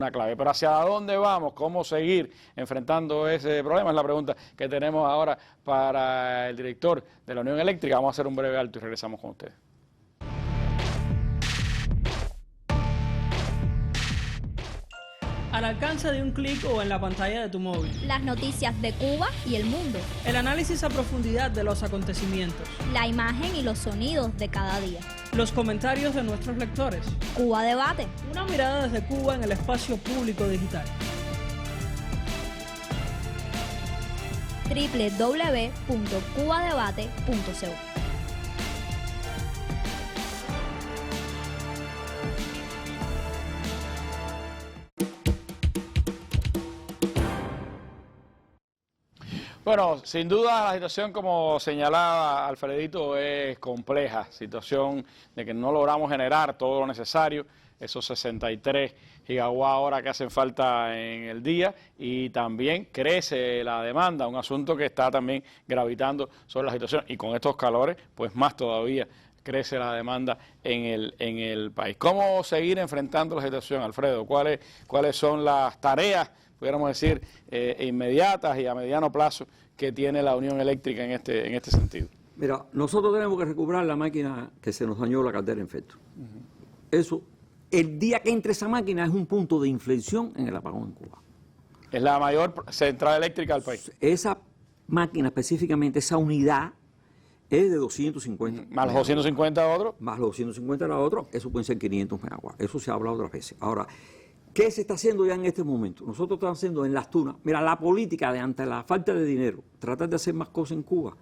una clave. Pero ¿hacia dónde vamos? ¿Cómo seguir enfrentando ese problema? Es la pregunta que tenemos ahora para el director de la Unión Eléctrica. Vamos a hacer un breve alto y regresamos con ustedes. Al alcance de un clic o en la pantalla de tu móvil. Las noticias de Cuba y el mundo. El análisis a profundidad de los acontecimientos. La imagen y los sonidos de cada día. Los comentarios de nuestros lectores. Cuba Debate. Una mirada desde Cuba en el espacio público digital. www.cubadebate.co. Bueno, sin duda la situación, como señalaba Alfredito, es compleja. Situación de que no logramos generar todo lo necesario, esos 63 gigawatts hora que hacen falta en el día, y también crece la demanda, un asunto que está también gravitando sobre la situación, y con estos calores, pues más todavía crece la demanda en el país. ¿Cómo seguir enfrentando la situación, Alfredo? ¿Cuáles son las tareas, pudiéramos decir, inmediatas y a mediano plazo que tiene la Unión Eléctrica en este sentido? Mira, nosotros tenemos que recuperar la máquina que se nos dañó, la caldera en efecto. Eso, el día que entre esa máquina es un punto de inflexión en el apagón en Cuba. Es la mayor central eléctrica del país. Esa máquina específicamente, esa unidad, es de 250. Más los 250 de otros. Más los 250 de la otra, eso pueden ser 500 megawatts. Eso se ha hablado otras veces. Ahora, ¿qué se está haciendo ya en este momento? Nosotros estamos haciendo en Las Tunas. Mira, la política de ante la falta de dinero, tratar de hacer más cosas en Cuba,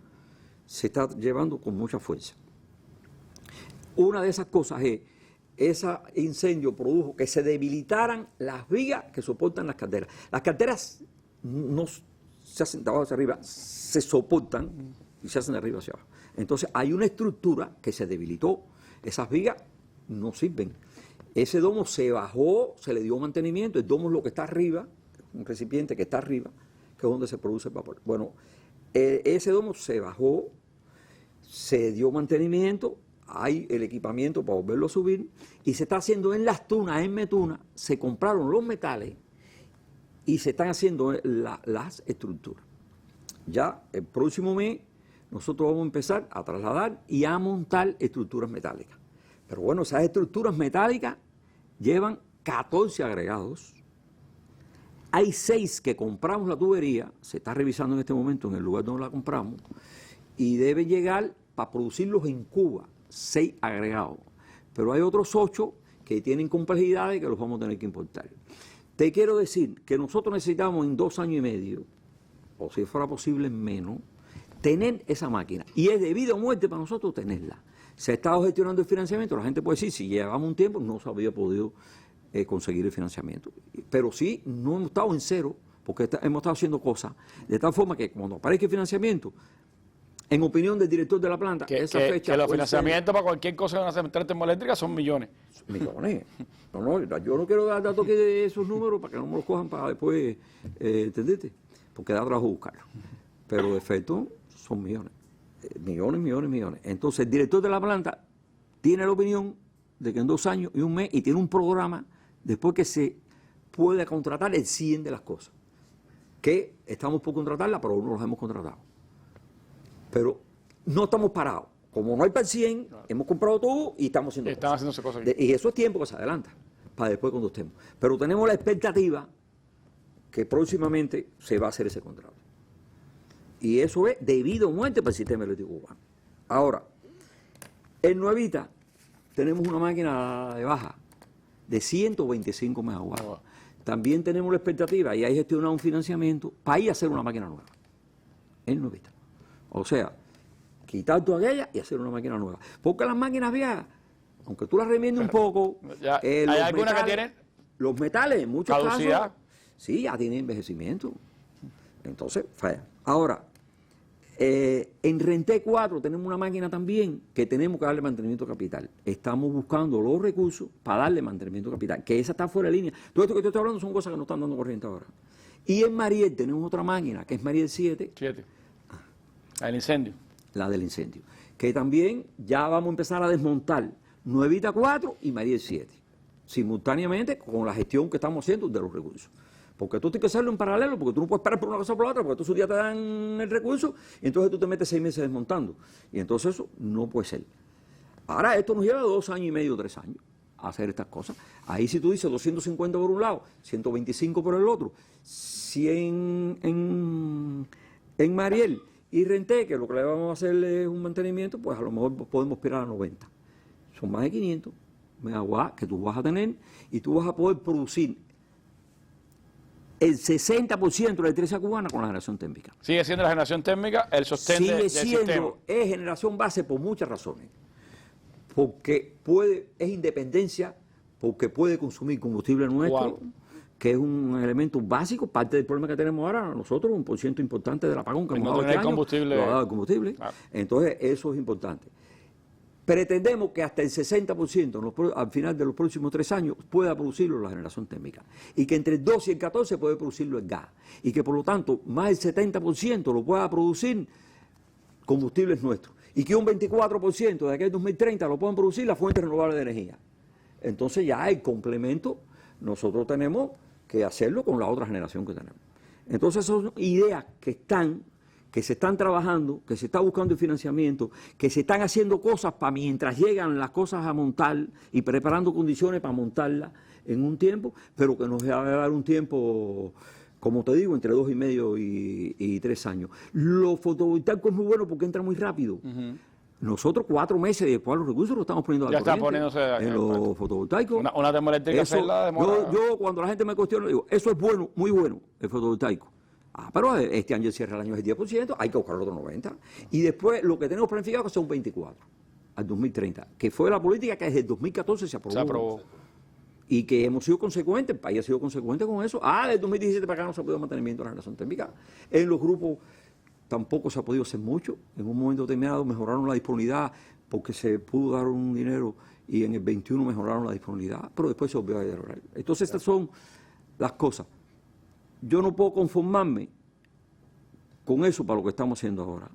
se está llevando con mucha fuerza. Una de esas cosas es, ese incendio produjo que se debilitaran las vigas que soportan las calderas. Las calderas no se hacen de abajo hacia arriba, se soportan y se hacen de arriba hacia abajo. Entonces hay una estructura que se debilitó, esas vigas no sirven. Ese domo se bajó, se le dio mantenimiento, el domo es lo que está arriba, un recipiente que está arriba, que es donde se produce el vapor. Bueno, ese domo se bajó, se dio mantenimiento, hay el equipamiento para volverlo a subir, y se está haciendo en Las Tunas, en Metuna, se compraron los metales y se están haciendo las estructuras. Ya el próximo mes nosotros vamos a empezar a trasladar y a montar estructuras metálicas. Pero bueno, esas estructuras metálicas llevan 14 agregados. Hay 6 que compramos la tubería, se está revisando en este momento en el lugar donde la compramos, y debe llegar para producirlos en Cuba, 6 agregados. Pero hay otros 8 que tienen complejidades que los vamos a tener que importar. Te quiero decir que nosotros necesitamos en 2 años y medio, o si fuera posible menos, tener esa máquina. Y es de vida o muerte para nosotros tenerla. Se ha estado gestionando el financiamiento, la gente puede decir, si llevamos un tiempo no se había podido conseguir el financiamiento. Pero sí, no hemos estado en cero, porque hemos estado haciendo cosas, de tal forma que cuando aparezca el financiamiento, en opinión del director de la planta, esa fecha... Que los financiamientos para cualquier cosa de una central termoeléctrica son millones. Millones. No, yo no quiero dar datos aquí de esos números para que no me los cojan para después, ¿entendiste? Porque da trabajo buscarlo. Pero de efecto son millones. Millones. Entonces el director de la planta tiene la opinión de que en 2 años y un mes, y tiene un programa después que se puede contratar el 100 de las cosas. Que estamos por contratarla, pero no los hemos contratado. Pero no estamos parados. Como no hay para el 100, claro, hemos comprado todo y estamos haciendo cosas. Haciéndose cosas aquí. Y eso es tiempo que se adelanta, para después cuando estemos. Pero tenemos la expectativa que próximamente se va a hacer ese contrato. Y eso es debido a muerte para el sistema eléctrico cubano. Ahora, en Nuevita tenemos una máquina de baja de 125 megawatts. También tenemos la expectativa, y hay gestionado un financiamiento para ir a hacer una máquina nueva en Nuevita. O sea, quitar toda aquella y hacer una máquina nueva. Porque las máquinas viejas, aunque tú las remiendes un poco... ¿Hay alguna que tienen? Los metales, en muchos caducidad. casos, sí, ya tienen envejecimiento. Entonces, falla. Ahora, en Renté 4 tenemos una máquina también que tenemos que darle mantenimiento capital. Estamos buscando los recursos para darle mantenimiento capital, que esa está fuera de línea. Todo esto que te estoy hablando son cosas que no están dando corriente ahora. Y en Mariel tenemos otra máquina, que es Mariel 7. La del incendio. La del incendio. Que también ya vamos a empezar a desmontar Nuevita 4 y Mariel 7. simultáneamente con la gestión que estamos haciendo de los recursos. Porque tú tienes que hacerlo en paralelo, porque tú no puedes esperar por una cosa o por la otra, porque tú un día te dan el recurso y entonces tú te metes 6 meses desmontando. Y entonces eso no puede ser. Ahora esto nos lleva 2 años y medio, 3 años a hacer estas cosas. Ahí si tú dices 250 por un lado, 125 por el otro, 100 en Mariel y Renté, que lo que le vamos a hacer es un mantenimiento, pues a lo mejor podemos aspirar a 90. Son más de 500 megawatts que tú vas a tener y tú vas a poder producir el 60% de la electricidad cubana con la generación térmica. Sigue siendo la generación térmica el sostén del sistema. Es generación base por muchas razones. Porque es independencia, porque puede consumir combustible nuestro, que es un elemento básico, parte del problema que tenemos ahora nosotros, un % importante del apagón que hemos dado este año, combustible. lo ha dado el combustible. Claro. Entonces, eso es importante. Pretendemos que hasta el 60% al final de los próximos 3 años pueda producirlo la generación térmica y que entre el 12 y el 14 puede producirlo el gas y que por lo tanto más del 70% lo pueda producir combustibles nuestros y que un 24% de aquel 2030 lo puedan producir las fuentes renovables de energía. Entonces ya el complemento nosotros tenemos que hacerlo con la otra generación que tenemos. Entonces son ideas que se están trabajando, que se está buscando el financiamiento, que se están haciendo cosas para mientras llegan las cosas a montar y preparando condiciones para montarlas en un tiempo, pero que nos va a dar un tiempo, como te digo, entre 2 y medio y 3 años. Lo fotovoltaico es muy bueno porque entra muy rápido. Nosotros 4 meses después los recursos los estamos poniendo a la corriente en los fotovoltaicos. Una termoeléctrica hacerla demora. Yo cuando la gente me cuestiona, digo, eso es bueno, muy bueno, el fotovoltaico. Pero este año cierra el año es el 10%, hay que buscar el otro 90%. Y después lo que tenemos planificado son 24 al 2030, que fue la política que desde el 2014 se aprobó. Y que hemos sido consecuentes, el país ha sido consecuente con eso. Desde 2017 para acá no se ha podido mantenimiento de la generación térmica. En los grupos tampoco se ha podido hacer mucho. En un momento determinado mejoraron la disponibilidad porque se pudo dar un dinero y en el 21 mejoraron la disponibilidad, pero después se volvió a deteriorar. Entonces estas son las cosas. Yo no puedo conformarme con eso para lo que estamos haciendo ahora.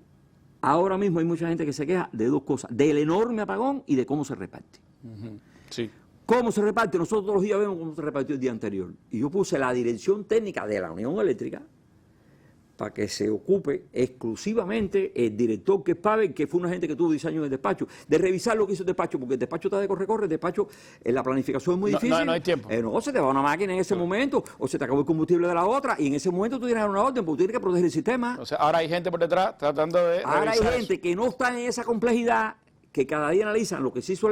Ahora mismo hay mucha gente que se queja de 2 cosas, del enorme apagón y de cómo se reparte. Sí. ¿Cómo se reparte? Nosotros todos los días vemos cómo se repartió el día anterior. Y yo puse la dirección técnica de la Unión Eléctrica para que se ocupe exclusivamente el director que es Pavel, que fue una gente que tuvo 10 años en el despacho, de revisar lo que hizo el despacho, porque el despacho está de corre-corre, el despacho, la planificación es muy difícil. No hay tiempo. No, se te va una máquina en ese momento, o se te acabó el combustible de la otra, y en ese momento tú tienes que dar una orden, porque tú tienes que proteger el sistema. O sea, ahora hay gente por detrás tratando de Ahora hay gente que no está en esa complejidad, que cada día analizan lo que se hizo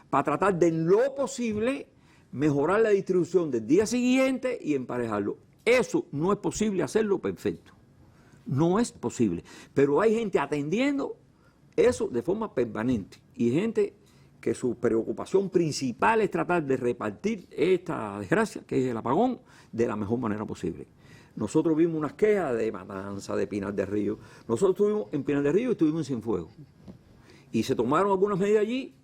para tratar de en lo posible mejorar la distribución del día siguiente y emparejarlo. Eso no es posible hacerlo perfecto. No es posible. Pero hay gente atendiendo eso de forma permanente. Y gente que su preocupación principal es tratar de repartir esta desgracia, que es el apagón, de la mejor manera posible. Nosotros vimos unas quejas de Matanza, de Pinar del Río. Nosotros estuvimos en Pinar del Río y estuvimos en Cienfuegos. Y se tomaron algunas medidas allí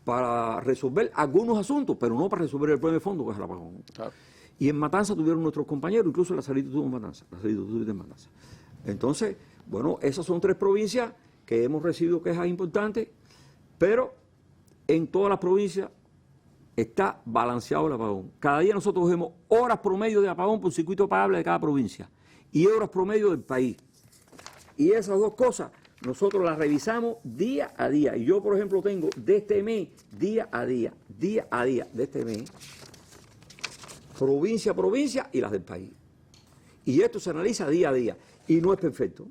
para resolver algunos asuntos, pero no para resolver el problema de fondo, que es el apagón. Claro. Y en Matanza tuvieron nuestros compañeros, incluso la Salito tuvo en Matanza. Entonces, bueno, esas son 3 provincias que hemos recibido quejas importantes, pero en todas las provincias está balanceado el apagón. Cada día nosotros vemos horas promedio de apagón por circuito pagable de cada provincia y horas promedio del país. Y esas 2 cosas nosotros las revisamos día a día. Y yo, por ejemplo, tengo de este mes, día a día, de este mes, provincia a provincia y las del país. Y esto se analiza día a día. Y no es perfecto,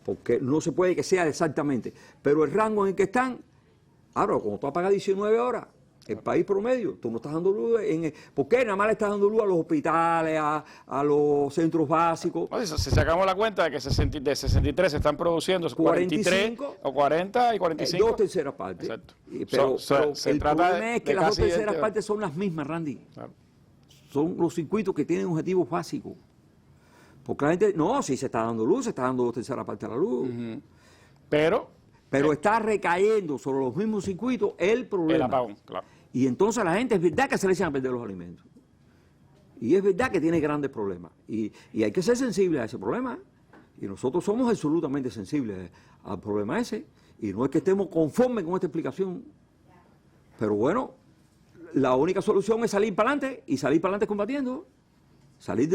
porque no se puede que sea exactamente. Pero el rango en el que están, ahora, como tú apagas 19 horas, el país promedio, tú no estás dando luz. ¿Por qué nada más le estás dando luz a los hospitales, a los centros básicos? Si sacamos la cuenta de que de 63 se están produciendo 43 o 40 y 45. 2/3 partes. Exacto. Pero se el trata problema es que las 2/3 partes son las mismas, Randy. Claro. Son los circuitos que tienen objetivos básicos. Porque la gente, no, si se está dando luz, se está dando 2/3 partes de la luz. Pero está recayendo sobre los mismos circuitos el problema. El apagón, claro. Y entonces a la gente es verdad que se le echan a perder los alimentos. Y es verdad que tiene grandes problemas. Y hay que ser sensible a ese problema. Y nosotros somos absolutamente sensibles al problema ese. Y no es que estemos conformes con esta explicación. Pero bueno, la única solución es salir para adelante y salir para adelante combatiendo. Salir